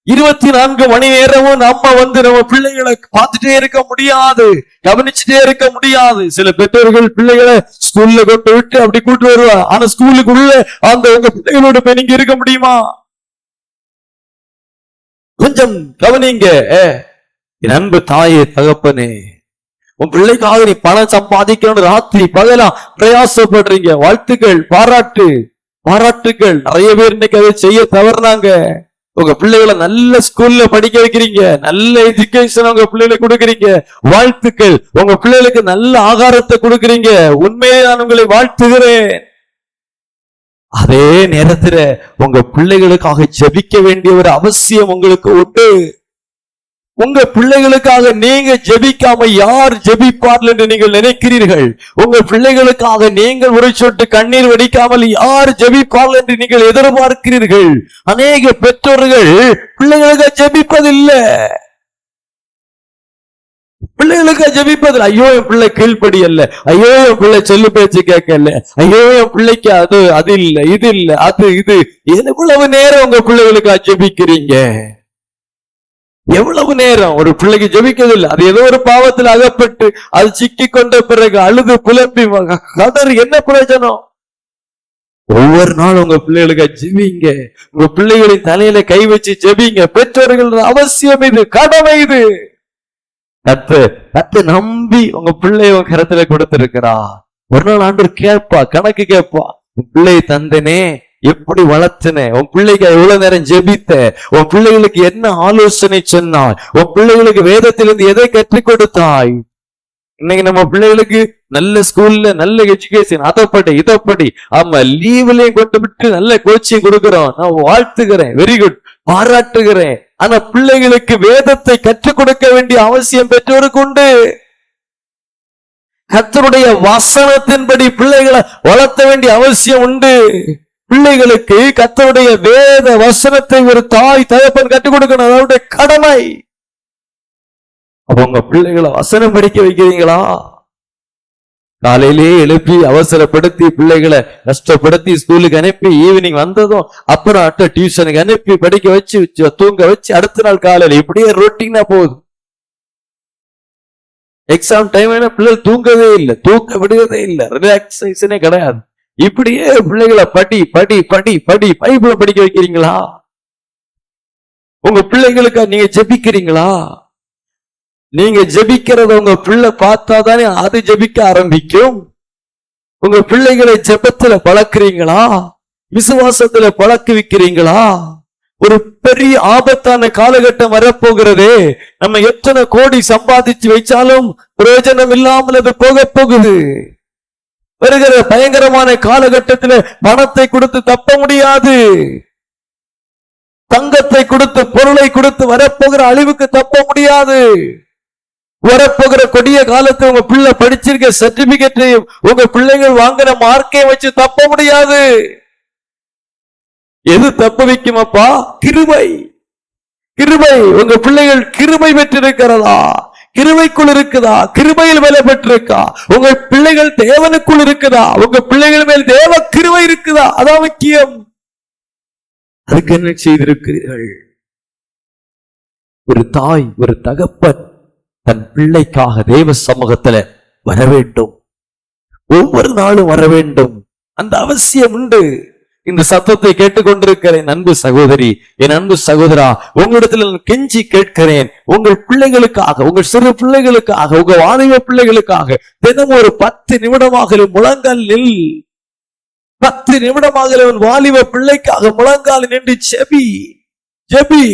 24 மணி நேரமும் நம்ம பிள்ளைகளை பார்த்துட்டே இருக்க முடியாது, கவனிச்சுட்டே இருக்க முடியாது. சில பெற்றோர்கள் பிள்ளைகளை ஸ்கூல்ல கொண்டு விட்டு அப்படி கூட்டு வருவா, ஆனா ஸ்கூலுக்குள்ள அந்த உங்க பிள்ளைகளோட போய் நீங்க இருக்க முடியுமா? கொஞ்சம் கவனிங்க. என் அன்பு தாயே தகப்பனே, உன் பிள்ளைக்காக நீ பணம் சம்பாதிக்கணும் ராத்திரி பகலா பிரயாசப்படுறீங்க. வாழ்த்துக்கள், பாராட்டுகள். நிறைய பேர் இன்னைக்கு அதை செய்ய தவறுனாங்க. உங்க பிள்ளைகளை நல்ல ஸ்கூல்ல படிக்க வைக்கிறீங்க, நல்ல எஜுகேஷன் உங்க பிள்ளைகளை கொடுக்கறீங்க, வாழ்த்துக்கள். உங்க பிள்ளைகளுக்கு நல்ல ஆகாரத்தை கொடுக்கறீங்க, உண்மையை நான் உங்களை வாழ்த்துகிறேன். அதே நேரத்துல உங்க பிள்ளைகளுக்காக ஜெபிக்க வேண்டிய ஒரு அவசியம் உங்களுக்கு உண்டு. உங்க பிள்ளைகளுக்காக நீங்க ஜெபிக்காம யார் ஜெபிப்பார்கள் என்று நீங்கள் நினைக்கிறீர்கள்? உங்க பிள்ளைகளுக்காக நீங்கள் ஒரு சொட்டு கண்ணீர் வடிக்காமல் யார் ஜெபிப்பார்கள் என்று நீங்கள் எதிர்பார்க்கிறீர்கள்? அநேக பெற்றோர்கள் பிள்ளைகளுக்கு ஜெபிப்பதில்லை, பிள்ளைகளுக்கு ஜெபிப்பதில்லை. ஐயோ என் பிள்ளை கீழ்ப்படி அல்ல, ஐயோ என் பிள்ளை சொல்லு பேச்சு கேட்கல, ஐயோ என் பிள்ளைக்கு அது இல்ல, இது இல்ல, அது இது. எவ்வளவு நேரம் உங்க பிள்ளைகளுக்கு ஜெபிக்கிறீங்க? எவ்வளவு நேரம் ஒரு பிள்ளைக்கு ஜெபிக்கதில்லை? அது ஏதோ ஒரு பாவத்தில் அகப்பட்டு அது சிக்கி கொண்ட பிறகு அழுது புலம்பி கதறி என்ன பிரயோஜனம்? ஒவ்வொரு நாளும் உங்க பிள்ளைகளுக்கு ஜெபிங்க, உங்க பிள்ளைகளின் தலையில கை வச்சு ஜெபிங்க. பெற்றோர்கள் அவசியம், இது கடமை. இது கத்து நம்பி உங்க பிள்ளைய உங்க கருத்துல கொடுத்திருக்கிறா. ஒரு நாள் ஆண்டவர் கேட்பா, கணக்கு கேட்பா. உன் பிள்ளையை தந்தனே, எப்படி வளர்த்தன, உன் பிள்ளைக்கு எவ்வளவு நேரம் ஜெபித்த, உன் பிள்ளைகளுக்கு என்ன ஆலோசனை சொன்னாய், உன் பிள்ளைகளுக்கு வேதத்திலிருந்து எதை கற்றுக் கொடுத்தாய். இன்னைக்கு நம்ம பிள்ளைகளுக்கு நல்ல ஸ்கூல்ல நல்ல எஜுகேஷன், அதைப்படி இதைப்படி, ஆமா லீவ்லயும் கொண்டு விட்டு நல்ல கோச்சிங் கொடுக்கிறோம். நான் வாழ்த்துகிறேன், வெரி குட், பாராட்டுகிறேன். ஆனா பிள்ளைகளுக்கு வேதத்தை கற்றுக் கொடுக்க வேண்டிய அவசியம் பெற்றோருக்கு உண்டு. கர்த்தருடைய வசனத்தின்படி பிள்ளைகளை வளர்த்த வேண்டிய அவசியம் உண்டு. பிள்ளைகளுக்கு கர்த்தருடைய வேத வசனத்தை ஒரு தாய் தகப்பன் கற்றுக் கொடுக்கணும், அதனுடைய கடமை. அப்ப உங்க பிள்ளைகளை வசனம் படிக்க வைக்கிறீங்களா? காலையிலேயே எழுப்பி அவசரப்படுத்தி பிள்ளைகளை கஷ்டப்படுத்தி ஸ்கூலுக்கு அனுப்பி ஈவினிங் வந்ததும் அப்புறம் டியூஷனுக்கு அனுப்பி படிக்க வச்சு தூங்க வச்சு அடுத்த நாள் காலையில இப்படியே ரொட்டீனா போகுது. எக்ஸாம் டைம் பிள்ளைகள் தூங்கவே இல்லை, தூக்க விடுவதே இல்லை, ரிலாக்ஸேஷனே கிடையாது. இப்படியே பிள்ளைகளை படி படி படி படி பைபிள படிக்க வைக்கிறீங்களா? உங்க பிள்ளைகளுக்கு நீங்க ஜெபிக்கிறீங்களா? நீங்க ஜெபிக்கிறத உங்க பிள்ளை பார்த்தாதானே அது ஜெபிக்க ஆரம்பிக்கும். உங்க பிள்ளைகளை ஜெபத்துல பழக்கிறீங்களா? விசுவாசத்துல பழக்குவிக்கிறீங்களா? ஒரு பெரிய ஆபத்தான காலகட்டம் வரப்போகிறதே. நம்ம எத்தனை கோடி சம்பாதிச்சு வைச்சாலும் பிரயோஜனம் இல்லாமல் அது போக போகுது. வருகிற பயங்கரமான காலகட்டத்துல பணத்தை கொடுத்து தப்ப முடியாது. தங்கத்தை கொடுத்து பொருளை கொடுத்து வரப்போகிற அழிவுக்கு தப்ப முடியாது. வரப்போகிற கொடிய காலத்துல உங்க பிள்ளை படிச்சிருக்க சர்டிபிகேட்டையும் உங்க பிள்ளைகள் வாங்கின மார்க்கையும் வச்சு தப்ப முடியாது. எது தப்ப வைக்குமப்பா? கிருபை. கிருபை. உங்க பிள்ளைகள் கிருபை பெற்றிருக்கிறதா? கிருபைக்குள் இருக்குதா? கிருபையில் வேலை பெற்றிருக்கா? உங்க பிள்ளைகள் தேவனுக்குள் இருக்குதா? உங்க பிள்ளைகள் மேல் தேவ கிருபை இருக்குதா? அதான் முக்கியம். அதுக்கு என்ன செய்திருக்கிறீர்கள்? ஒரு தாய், ஒரு தகப்பன் தன் பிள்ளைக்காக தேவ சமூகத்துல வர வேண்டும். ஒவ்வொரு நாளும் வர வேண்டும். அந்த அவசியம் உண்டு. இந்த சத்தத்தை கேட்டுக்கொண்டிருக்கிற என் அன்பு சகோதரி, என் அன்பு சகோதரா, உங்களிடத்தில் கெஞ்சி கேட்கிறேன். உங்கள் பிள்ளைகளுக்காக, உங்கள் சிறு பிள்ளைகளுக்காக, உங்க வாலிப பிள்ளைகளுக்காக தினமும் ஒரு 10 நிமிடமாக முழங்கால் நில். 10 நிமிடமாக உன் வாலிப பிள்ளைக்காக முழங்கால் நின்று ஜெபி. ஜெபி.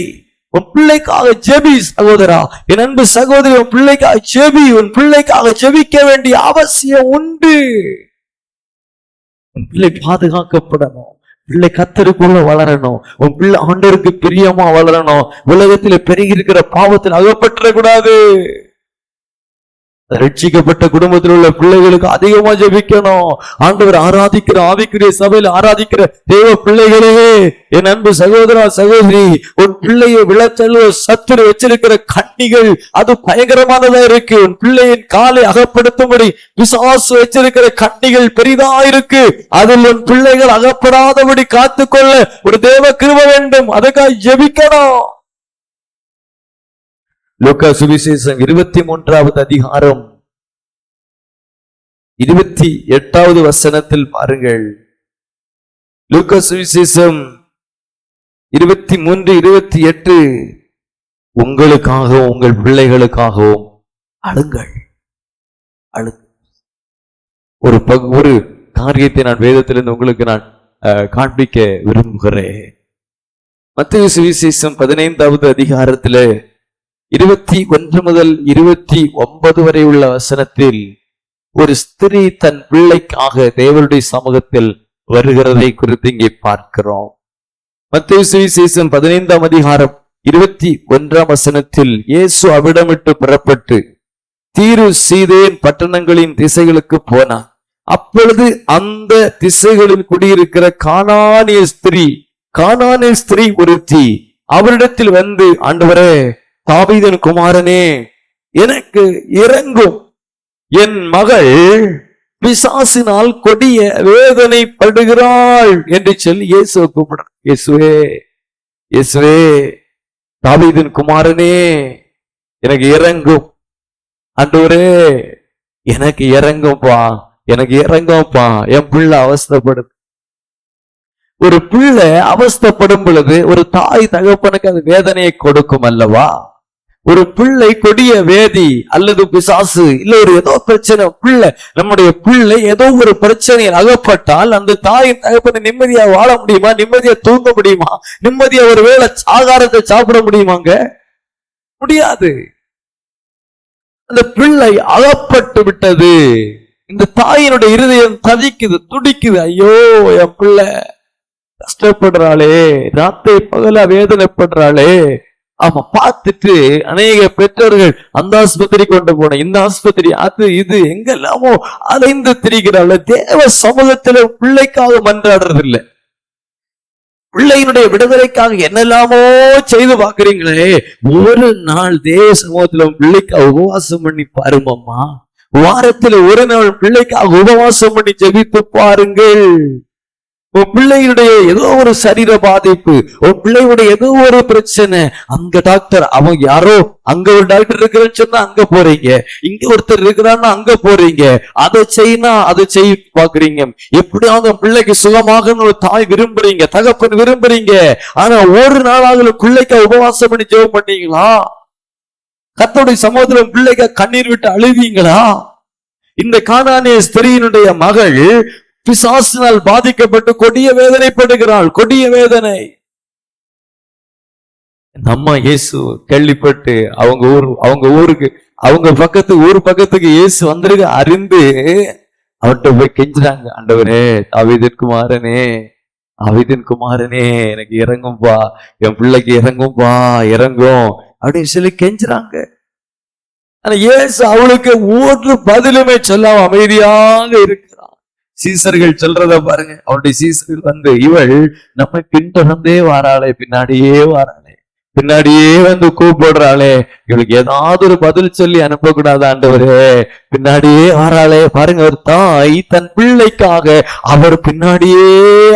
உன் பிள்ளைக்காக ஜெபி சகோதரா, என் அன்பு சகோதரி, உன் பிள்ளைக்காக ஜெபி. உன் பிள்ளைக்காக ஜெபிக்க வேண்டிய அவசியம் உண்டு. உன் பிள்ளை பாதுகாக்கப்படணும். பிள்ளை கர்த்தருக்குள்ள வளரணும். உன் பிள்ளை ஆண்டவருக்கு பிரியமா வளரணும். உலகத்துல பெருகி இருக்கிற பாவத்தில் அகப்பற்றக்கூடாது. ரட்சிக்கப்பட்ட குடும்பத்தில் உள்ள பிள்ளைகளுக்கு அதிகமா ஜெபிக்கணும். ஆண்டவர் ஆராதிக்கிற ஆவிக்குரிய சபையில் ஆராதிக்கிற தேவ பிள்ளைகளே, என் அன்பு சகோதரா சகோதரி, உன் பிள்ளையை விளைச்சல் சத்துரு வச்சிருக்கிற கண்ணிகள் அது பயங்கரமானதா இருக்கு. உன் பிள்ளையின் காலை அகப்படுத்தும்படி பிசாசு வச்சிருக்கிற கண்ணிகள் பெரிதா இருக்கு. அதில் உன் பிள்ளைகள் அகப்படாதபடி காத்துக்கொள்ள ஒரு தேவ கிருபை வேண்டும். அதுக்காக ஜெபிக்கணும். லூக்கா சுவிசேஷம் 23வது அதிகாரம் 28வது வசனத்தில் பாருங்கள். லூக்கா சுவிசேஷம் 23:28 உங்களுக்காகவும் உங்கள் பிள்ளைகளுக்காகவும் அழுங்கள். ஒரு காரியத்தை நான் வேதத்திலிருந்து உங்களுக்கு நான் காண்பிக்க விரும்புகிறேன். மத்தேயு சுவிசேஷம் 15வது அதிகாரத்திலே 21 முதல் 29 வரை உள்ள வசனத்தில் ஒரு ஸ்திரீ தன் பிள்ளைக்காக தேவனுடைய சமூகத்தில் வருகிறதை குறித்து இங்கே பார்க்கிறோம். மத்தேயு சுவிசேஷம் 15ஆம் அதிகாரம் 21ஆம் வசனத்தில் இயேசு அவிடமிட்டு புறப்பட்டு தீரு சீதேன் பட்டணங்களின் திசைகளுக்கு போனார். அப்பொழுது அந்த திசைகளில் குடியிருக்கிற கானானிய ஸ்திரீ ஒருத்தி அவரிடத்தில் வந்து, ஆண்டவரே, தாவீதின் குமாரனே, எனக்கு இறங்கும், என் மகள் பிசாசினால் கொடிய வேதனைப்படுகிறாள் என்று சொல்லி இயேசுவை கூப்பிடுறார். இயேசுவே, இயேசுவே, தாவீதின் குமாரனே, எனக்கு இறங்கும். ஆண்டவரே, எனக்கு இறங்கும்பா, எனக்கு இறங்கும்பா, என் பிள்ளை அவஸ்தைப்படுது. ஒரு பிள்ளை அவஸ்தைப்படும் பொழுது ஒரு தாய் தகப்பனுக்கு அது வேதனையை கொடுக்கும் அல்லவா? ஒரு பிள்ளை கொடிய வேதி அல்லது பிசாசு இல்ல ஒரு ஏதோ பிரச்சனை, நம்முடைய பிள்ளை ஏதோ ஒரு பிரச்சனையில் அகப்பட்டால் அந்த தாயின் தகப்பனை நிம்மதியா வாழ முடியுமா? நிம்மதியா தூங்க முடியுமா? நிம்மதியா ஒரு வேளை ஆகாரத்தை சாப்பிட முடியுமாங்க? முடியாது. அந்த பிள்ளை அகப்பட்டு விட்டது. இந்த தாயினுடைய இருதயம் தவிக்குது, துடிக்குது. ஐயோ, என் பிள்ளை கஷ்டப்படுறாளே, ராத்திரி பகலா வேதனைப்படுறாளே. ஆமா, பார்த்துட்டு அநேக பெற்றோர்கள் அந்த ஆஸ்பத்திரி கொண்டு போன, இந்த ஆஸ்பத்திரி, அது இது எங்கெல்லாமோ அலைந்து திரிகிறாள். தேவ சமூகத்துல பிள்ளைக்காக மன்றாடுறது இல்லை. பிள்ளையினுடைய விடுதலைக்காக என்னெல்லாமோ செய்து பாக்குறீங்களே. ஒரு நாள் தேவ சமூகத்துல பிள்ளைக்காக உபவாசம் பண்ணி பாருங்கம்மா. வாரத்துல ஒரு நாள் பிள்ளைக்காக உபவாசம் பண்ணி ஜெபித்து பாருங்கள். உன் பிள்ளையுடைய ஏதோ ஒரு சரீர பாதிப்பு, உன் பிள்ளையுடைய ஏதோ ஒரு பிரச்சனை, அங்க டாக்டர் அவன் யாரோ அங்க ஒரு டாக்டர் இருக்கிறேன்னு சொன்னா அங்க போறீங்க, இங்க ஒருத்தர் இருக்கிறான்னா அங்க போறீங்க, அதை செய்யினா அதை செய்ய பாக்குறீங்க. எப்படியாவது பிள்ளைக்கு சுகமாகன்னு ஒரு தாய் விரும்புறீங்க, தகப்பன் விரும்புறீங்க. ஆனா ஒரு நாளாக பிள்ளைக்கு உபவாசம் பண்ணி ஜெபம் பண்ணீங்களா? கர்த்தருடைய சமூகத்துல பிள்ளைக்கு கண்ணீர் விட்டு அழுவீங்களா? இந்த கானானிய ஸ்திரீயினுடைய மகள் பிசாசினால் பாதிக்கப்பட்டு கொடிய வேதனைப்படுகிறாள், கொடிய வேதனை. நம்ம இயேசு கேள்விப்பட்டு அவங்க ஊருக்கு ஊர் பக்கத்துக்கு இயேசு வந்திருக்க அறிந்து அவர்கிட்ட போய் கெஞ்சுறாங்க, ஆண்டவரே தாவீதின் குமாரனே எனக்கு இறங்கும்பா, என் பிள்ளைக்கு இறங்கும்பா, இறங்கும் அப்படின்னு சொல்லி கெஞ்சுறாங்க. ஆனா இயேசு அவளுக்கு ஒரு பதிலுமே சொல்லாம அமைதியாக இருக்கிறான். சீசர்கள் சொல்றத பாருங்க. அவருடைய சீசர்கள் இவள் நம்ம பின்தொடர்ந்தே வாராளே, பின்னாடியே வந்து கூப்பிடுறாளே, இவளுக்கு ஏதாவது ஒரு பதில் சொல்லி அனுப்பக்கூடாது ஆண்டவரே, பின்னாடியே வாராளே. பாருங்க, ஒரு தாய் தன் பிள்ளைக்காக அவர் பின்னாடியே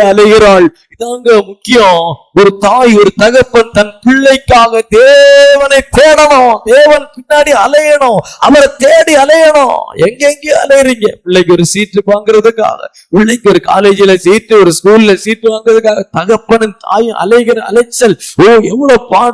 அலைகிறாள். இதாங்க முக்கியம். ஒரு தாய், ஒரு தகப்பன் தன் பிள்ளைக்காக தேவனை தேடணும், தேவன் பின்னாடி அலையணும், அவரை தேடி அலையணும். எங்கெங்கே அலையறீங்க? பிள்ளைக்கு ஒரு சீட்டு வாங்குறதுக்காக, பிள்ளைக்கு ஒரு காலேஜில சீட்டு, ஒரு ஸ்கூல்ல சீட்டு வாங்குறதுக்காக தகப்பனும் தாயும் அலைகிற அலைச்சல். எவ்வளவு பாடு.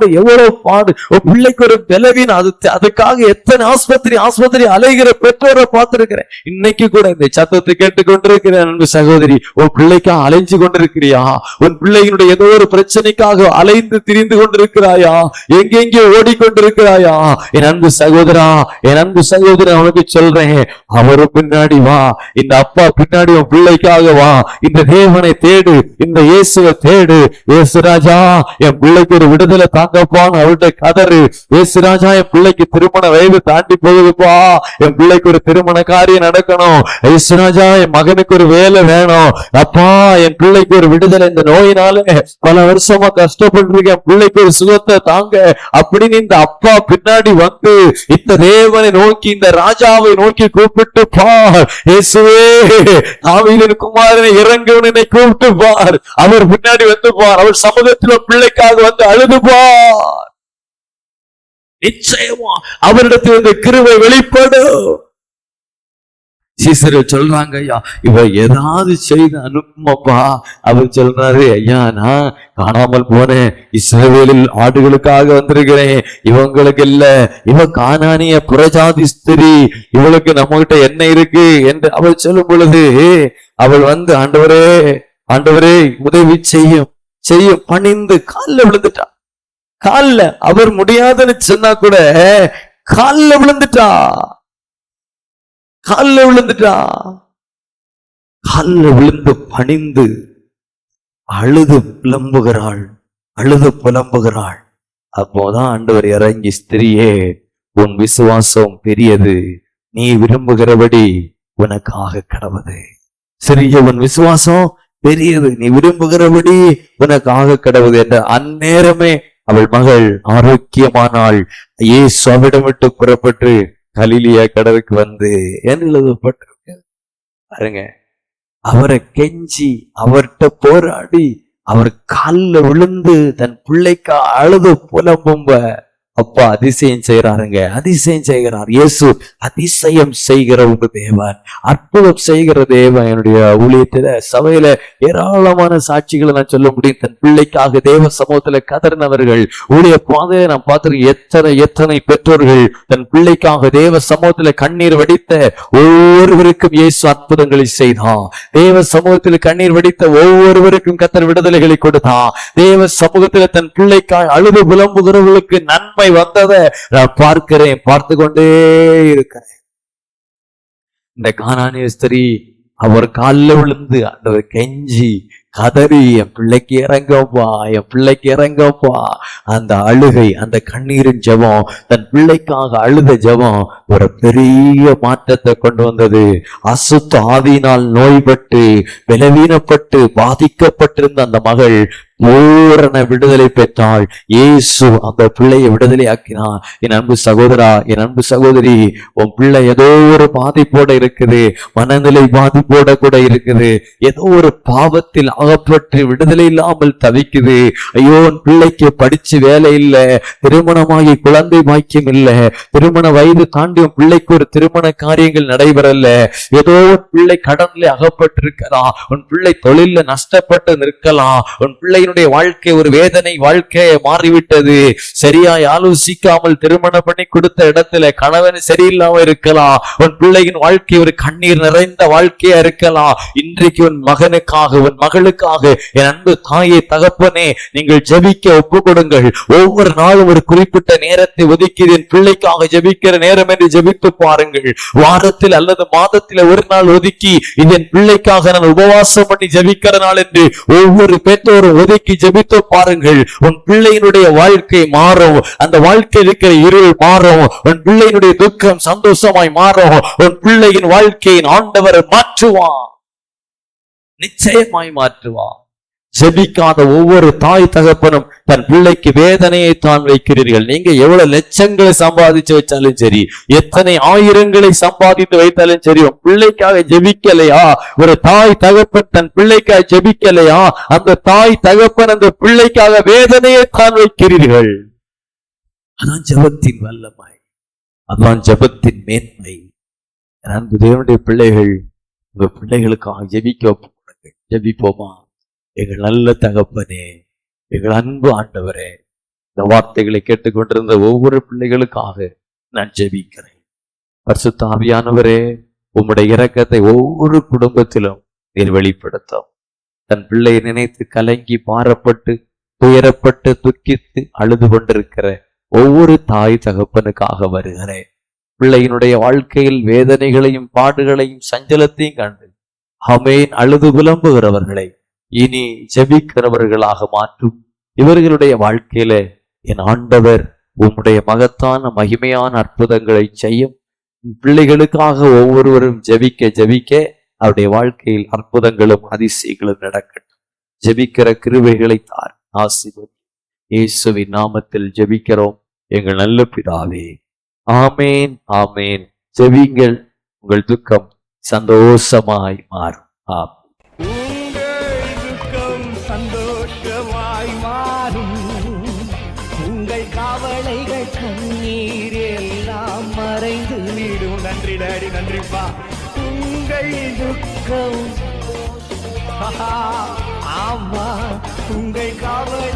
பிள்ளைக்கு ஒரு பலவீனம், அதுக்காக எத்தனை ஆஸ்பத்திரி அலைகிற பெற்றோரை பார்த்திருக்கிறேன். இன்னைக்கு கூட இந்த சத்தத்தை கேட்டுக்கொண்டிருக்கிற அன்பு சகோதரி, உன் பிள்ளைக்காக அலைஞ்சு கொண்டிருக்கிறியா? உன் பிள்ளையினுடைய ஏதோ ஒரு பிரச்சனைக்காக அலைந்து திரிந்து கொண்டிருக்கிறாயா? எங்கெங்கே ஓடிக்கொண்டிருக்கிறாயா? என் அன்பு சகோதரா, அவனுக்கு சொல்றேன், அவரு பின்னாடி வா, இந்த அப்பா பின்னாடி உன் பிள்ளைக்காக வா. இந்த தேவனை தேடு, இந்த இயேசுவை தேடு. இயேசு ராஜா என் பிள்ளைக்கு ஒரு விடுதலை தாங்கப்பான்னு அவர்கிட்ட கதறு. இயேசு ராஜா என் பிள்ளைக்கு திருமண வயது தாண்டி போகுதுப்பா, என் பிள்ளைக்கு ஒரு திருமண காரியம் நடக்கணும். இயேசு ராஜா என் மகனுக்கு ஒரு வேலை வேணும். அப்பா என் பிள்ளைக்கு ஒரு விடுதலை, இந்த நோயினால பல வருஷமா கஷ்டப்பட்டிருக்கேன், பிள்ளைக்கு ஒரு சுகத்தை தாங்க அப்படின்னு இந்த அப்பா பின்னாடி வந்து இந்த தேவனை நோக்கி, இந்த ராஜாவை நோக்கி கூப்பிட்டு பார். இயேசுவே தாவீதின் குமாரனை இறங்குவனை கூப்பிட்டு பார். அவர் பின்னாடி வந்து பார். அவர் சமூகத்தில் பிள்ளைக்காக வந்து அழுது பார். நிச்சயமா அவரிடத்தில் இந்த கிருபை வெளிப்படும். சீசர்கள் சொல்றாங்க, ஐயா இவ ஏதாவது செய்து அனுப்புமப்பா. அவர் சொல்றாரு, ஐயா நான் காணாமல் போனேன், இஸ்ரவேலில் ஆடுகளுக்காக வந்திருக்கிறேன், இவங்களுக்கு இல்ல, இவ கானானிய புறஜாதி ஸ்திரீ, இவளுக்கு நம்ம கிட்ட என்ன இருக்கு என்று அவள் சொல்லும் பொழுது அவள் வந்து ஆண்டவரே உதவி செய்யும் பணிந்து காலில் விழுந்துட்டா. அவர் முடியாதுன்னு சொன்னா கூட காலில் விழுந்துட்டா. விழுந்து பணிந்து அழுது புலம்புகிறாள். அப்போதான் ஆண்டவர் இறங்கி, ஸ்திரியே உன் விசுவாசம் பெரியது, நீ விரும்புகிறபடி உனக்காக கடவுது. சிறிய உன் விசுவாசம் பெரியது, நீ விரும்புகிறபடி உனக்காக கடவுது என்ற அந்நேரமே அவள் மகள் ஆரோக்கியமானாள். இயேசு அவிடம் விட்டு புறப்பட்டு கலிலியா கடலுக்கு வந்து எழுதப்பட்டிருக்கு பாருங்க. அவரை கெஞ்சி அவர்கிட்ட போராடி அவர் காலில் விழுந்து தன் பிள்ளைக்கு அழுது புலம்பும்ப அப்பா அதிசயம் செய்கிறார். இயேசு அதிசயம் செய்கிற உங்க தேவன், அற்புதம் செய்கிற தேவன். என்னுடைய ஊழியத்துல சபையில ஏராளமான சாட்சிகளை நான் சொல்ல முடியும். தன் பிள்ளைக்காக தேவ சமூகத்துல கதறினவர்கள், ஊழிய பாதையை நான் பார்த்திருக்கேன். எத்தனை பெற்றோர்கள் தன் பிள்ளைக்காக தேவ சமூகத்துல கண்ணீர் வடித்த ஒவ்வொருவருக்கும் இயேசு அற்புதங்களை செய்தான். தேவ சமூகத்தில் கண்ணீர் வடித்த ஒவ்வொருவருக்கும் கர்த்தர் விடுதலைகளை கொடுத்தான். தேவ சமூகத்துல தன் பிள்ளைக்காக அழுது புலம்புகிறவர்களுக்கு நன்மை வந்ததை நான் பார்த்து கொண்டே இருக்கிறேன். இந்த கானானிய ஸ்திரீ அவர் காலில் விழுந்து ஆண்டவர் கெஞ்சி கதறி, என் பிள்ளைக்கு இறங்கப்பா. அந்த அழுகை, அந்த கண்ணீரின் ஜெபம், தன் பிள்ளைக்காக அழுத ஜெபம் ஒரு பெரிய மாற்றத்தை கொண்டு வந்தது. அசுத்த ஆவியினால் நோய்பட்டு பலவீனப்பட்டு பாதிக்கப்பட்டிருந்த அந்த மகள் பூரண விடுதலை பெற்றாள். இயேசு அந்த பிள்ளையை விடுதலை ஆக்கினார். என் அன்பு சகோதரா, என் அன்பு சகோதரி, உன் பிள்ளை ஏதோ ஒரு பாதிப்போட இருக்குது, மனநிலை பாதிப்போட கூட இருக்குது, ஏதோ ஒரு பாவத்தில் அகப்பட்டு விடுதலை இல்லாமல் தவிக்குது. ஐயோ, உன் பிள்ளைக்கு படிச்சு வேலை இல்லை, திருமணமாகி குழந்தை பாக்கியம் இல்லை, திருமண வயது தாண்டி உன் பிள்ளைக்கு ஒரு திருமண காரியங்கள் நடைபெறல, ஏதோ உன் பிள்ளை கடன்ல அகப்பட்டு இருக்கலாம், உன் பிள்ளை தொழில நஷ்டப்பட்டு நிற்கலாம், உன் பிள்ளையினுடைய வாழ்க்கை ஒரு வேதனை வாழ்க்கையை மாறிவிட்டது, சரியாய் ஆலோசிக்காமல் திருமணம் பண்ணி கொடுத்த இடத்துல கணவன் சரியில்லாம இருக்கலாம், உன் பிள்ளையின் வாழ்க்கை ஒரு கண்ணீர் நிறைந்த வாழ்க்கையா இருக்கலாம். இன்றைக்கு உன் மகனுக்காக, உன் மகளுக்காக, என் அன்பு தாயை தகப்பனே, நீங்கள் ஜெபிக்க ஒப்பு கொடுங்கள். ஒவ்வொரு நாளும் ஒரு குறிப்பிட்ட நேரத்தை ஒதுக்கி என் பிள்ளைக்காக ஜெபிக்கிற நேரம் என்று ஜெபித்து பாருங்கள். வாரத்தில் அல்லது மாதத்தில் ஒரு நாள் ஒதுக்கி இது என் பிள்ளைக்காக நான் உபவாசம் பண்ணி ஜெபிக்கிற நாள் என்று ஒவ்வொரு பெற்றோரும் ஒதுக்கி ஜெபித்து பாருங்கள். உன் பிள்ளையினுடைய வாழ்க்கை மாறும், அந்த வாழ்க்கையில் இருக்கிற இருள் மாறும், உன் பிள்ளையினுடைய துக்கம் சந்தோஷமாய் மாறும், உன் பிள்ளையின் வாழ்க்கையின் ஆண்டவர் மாற்றுவான், நிச்சயமாய் மாற்றுவான். ஜெபிக்காத ஒவ்வொரு தாய் தகப்பனும் தன் பிள்ளைக்கு வேதனையை தான் வைக்கிறீர்கள். நீங்க எவ்வளவு லட்சங்களை சம்பாதிச்சு வச்சாலும் சரி, எத்தனை ஆயிரங்களை சம்பாதித்து வைத்தாலும் சரி, உன் பிள்ளைக்காக ஜெபிக்கலையா? ஒரு தாய் தகப்பன் தன் பிள்ளைக்காக ஜெபிக்கலையா? அந்த தாய் தகப்பன் அந்த பிள்ளைக்காக வேதனையை தான் வைக்கிறீர்கள். அதான் ஜெபத்தின் வல்லமை, அதான் ஜெபத்தின் மேன்மை. அன்பு தேவனுடைய பிள்ளைகள், உங்க பிள்ளைகளுக்காக ஜெபிக்க ஜெபிப்போமா? எங்கள் நல்ல தகப்பனே, எங்கள் அன்பு ஆண்டவரே, இந்த வார்த்தைகளை கேட்டுக்கொண்டிருந்த ஒவ்வொரு பிள்ளைகளுக்காக நான் ஜெபிக்கிறேன். பரிசுத்த ஆவியானவரே, உம்முடைய இரக்கத்தை ஒவ்வொரு குடும்பத்திலும் நீர் வெளிப்படுத்தும். தன் பிள்ளையை நினைத்து கலங்கி பாரப்பட்டு துயரப்பட்டு துக்கித்து அழுது கொண்டிருக்கிற ஒவ்வொரு தாய் தகப்பனுக்காக வருகிறேன். பிள்ளையினுடைய வாழ்க்கையில் வேதனைகளையும் பாடுகளையும் சஞ்சலத்தையும் கண்டு ஆமென் அழுது புலம்புகிறவர்களை இனி ஜெபிக்கிறவர்களாக மாற்றும். இவர்களுடைய வாழ்க்கையில என் ஆண்டவர் உம்முடைய மகத்தான மகிமையான அற்புதங்களை செய்யும். பிள்ளைகளுக்காக ஒவ்வொருவரும் ஜெபிக்க ஜெபிக்க அவருடைய வாழ்க்கையில் அற்புதங்களும் அதிசயங்களும் நடக்கட்டும். ஜெபிக்கிற கிருபைகளை தார், ஆசீர்வதி. இயேசுவின் நாமத்தில் ஜெபிக்கிறோம் எங்கள் நல்ல பிதாவே, ஆமேன் ஆமேன். ஜெபிங்கள், உங்கள் துக்கம் சந்தோஷமாய் மாறும். ஆமென். சந்தோஷமாய் மாறும். உங்கள் கவலைகள் கண்ணீர் எல்லாம் மறைந்து விடும். நன்றி டாடி, நன்றிப்பா. உங்கள் துக்கம் ஆமா, உங்கள் கவலை